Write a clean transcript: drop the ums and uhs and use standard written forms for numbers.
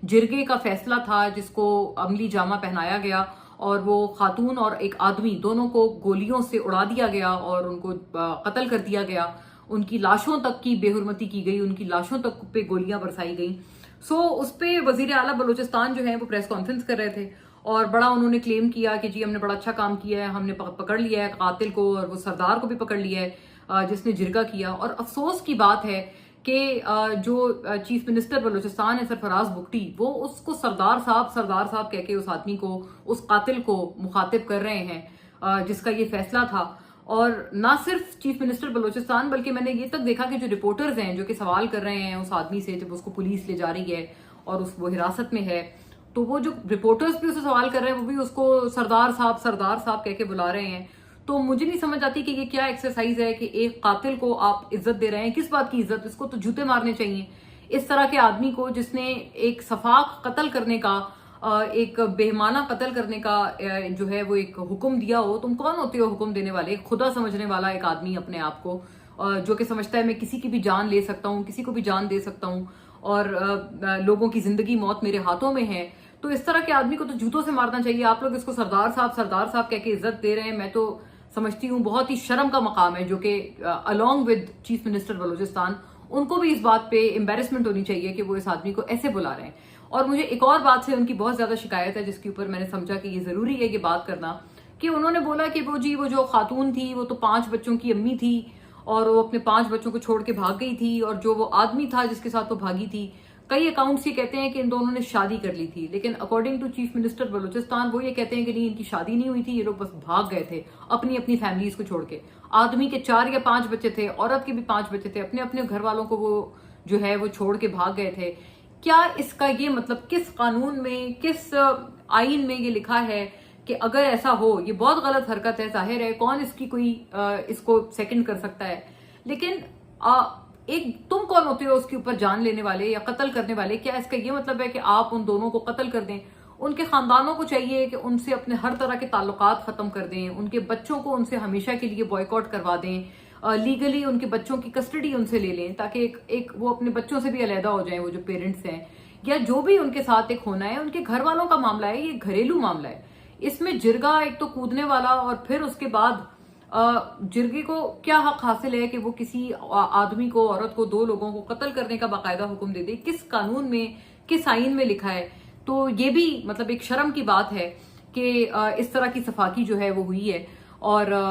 جرگے کا فیصلہ تھا جس کو عملی جامہ پہنایا گیا اور وہ خاتون اور ایک آدمی دونوں کو گولیوں سے اڑا دیا گیا اور ان کو قتل کر دیا گیا. ان کی لاشوں تک کی بے حرمتی کی گئی, ان کی لاشوں تک پہ گولیاں برسائی گئیں. اس پہ وزیر اعلیٰ بلوچستان جو ہیں وہ پریس کانفرنس کر رہے تھے اور بڑا انہوں نے کلیم کیا کہ جی ہم نے بڑا اچھا کام کیا ہے, ہم نے پکڑ لیا ہے قاتل کو اور وہ سردار کو بھی پکڑ لیا ہے جس نے جرگہ کیا. اور افسوس کی بات ہے کہ جو چیف منسٹر بلوچستان ہے سرفراز بگٹی, وہ اس کو سردار صاحب کہہ کے اس آدمی کو, اس قاتل کو مخاطب کر رہے ہیں جس کا یہ فیصلہ تھا. اور نہ صرف چیف منسٹر بلوچستان بلکہ میں نے یہ تک دیکھا کہ جو رپورٹرز ہیں جو کہ سوال کر رہے ہیں اس آدمی سے جب اس کو پولیس لے جا رہی ہے اور وہ حراست میں ہے, تو وہ جو رپورٹرز بھی اسے سوال کر رہے ہیں وہ بھی اس کو سردار صاحب کہہ کے بلا رہے ہیں. تو مجھے نہیں سمجھ آتی کہ یہ کیا ایکسرسائز ہے کہ ایک قاتل کو آپ عزت دے رہے ہیں. کس بات کی عزت؟ اس کو تو جوتے مارنے چاہیے. اس طرح کے آدمی کو جس نے ایک سفاک قتل کرنے کا, ایک بہیمانہ قتل کرنے کا جو ہے وہ ایک حکم دیا ہو. تم کون ہوتے ہو حکم دینے والے؟ خدا سمجھنے والا ایک آدمی اپنے آپ کو, جو کہ سمجھتا ہے میں کسی کی بھی جان لے سکتا ہوں, کسی کو بھی جان دے سکتا ہوں اور لوگوں کی زندگی موت میرے ہاتھوں میں ہے. تو اس طرح کے آدمی کو تو جوتوں سے مارنا چاہیے. آپ لوگ اس کو سردار صاحب کہہ کے عزت دے رہے ہیں. میں تو سمجھتی ہوں بہت ہی شرم کا مقام ہے, جو کہ along with chief minister Balochistan ان کو بھی اس بات پہ امبیرسمنٹ ہونی چاہیے کہ وہ اس آدمی کو ایسے بلا رہے ہیں. اور مجھے ایک اور بات سے ان کی بہت زیادہ شکایت ہے جس کے اوپر میں نے سمجھا کہ یہ ضروری ہے یہ بات کرنا, کہ انہوں نے بولا کہ وہ جو خاتون تھی وہ تو 5 بچوں کی امی تھی اور وہ اپنے 5 بچوں کو چھوڑ کے بھاگ گئی تھی, اور جو وہ آدمی تھا جس کے ساتھ وہ بھاگی تھی, کئی اکاؤنٹس یہ کہتے ہیں کہ ان دونوں نے شادی کر لی تھی. لیکن according to chief minister Balochistan وہ یہ کہتے ہیں کہ نہیں, ان کی شادی نہیں ہوئی تھی, یہ لوگ بس بھاگ گئے تھے اپنی فیملیز کو چھوڑ کے. آدمی کے 4 یا 5 بچے تھے, عورت کے بھی 5 بچے تھے, اپنے گھر والوں کو وہ جو ہے وہ چھوڑ کے بھاگ گئے تھے. کیا اس کا یہ مطلب کس قانون میں, کس آئین میں یہ لکھا ہے کہ اگر ایسا ہو؟ یہ بہت غلط حرکت ہے. ظاہر ہے کون اس کی کوئی اس کو سیکنڈ کر سکتا ہے, لیکن ایک تم کون ہوتے ہو اس کے اوپر جان لینے والے یا قتل کرنے والے؟ کیا اس کا یہ مطلب ہے کہ آپ ان دونوں کو قتل کر دیں؟ ان کے خاندانوں کو چاہیے کہ ان سے اپنے ہر طرح کے تعلقات ختم کر دیں, ان کے بچوں کو ان سے ہمیشہ کے لیے بوائیکاٹ کروا دیں, لیگلی ان کے بچوں کی کسٹڈی ان سے لے لیں تاکہ ایک وہ اپنے بچوں سے بھی علیحدہ ہو جائیں, وہ جو پیرنٹس ہیں یا جو بھی ان کے ساتھ ایک ہونا ہے. ان کے گھر والوں کا معاملہ ہے, یہ گھریلو معاملہ ہے. اس میں جرگہ ایک تو کودنے والا, اور پھر اس کے بعد جرگے کو کیا حق حاصل ہے کہ وہ کسی آدمی کو, عورت کو, 2 لوگوں کو قتل کرنے کا باقاعدہ حکم دے دے؟ کس قانون میں, کس آئین میں لکھا ہے؟ تو یہ بھی مطلب ایک شرم کی بات ہے کہ اس طرح کی صفاکی جو ہے وہ ہوئی ہے. اور